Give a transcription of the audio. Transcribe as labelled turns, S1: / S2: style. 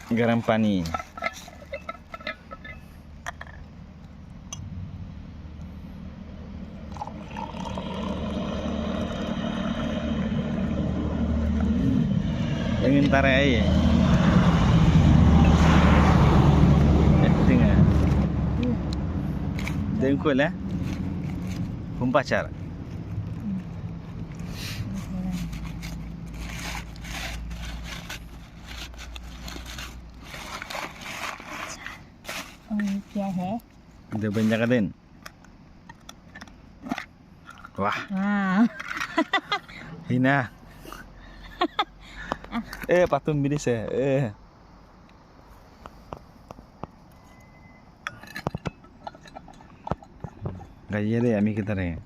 S1: garam pani. Ingin tarik air. Tengah. Dengkul lah. Kumpacar.
S2: क्या है?
S1: Dia banyak kan? Wah,
S2: Wow.
S1: hina. Patung bilis eh. Gaya deh, ami kita deh.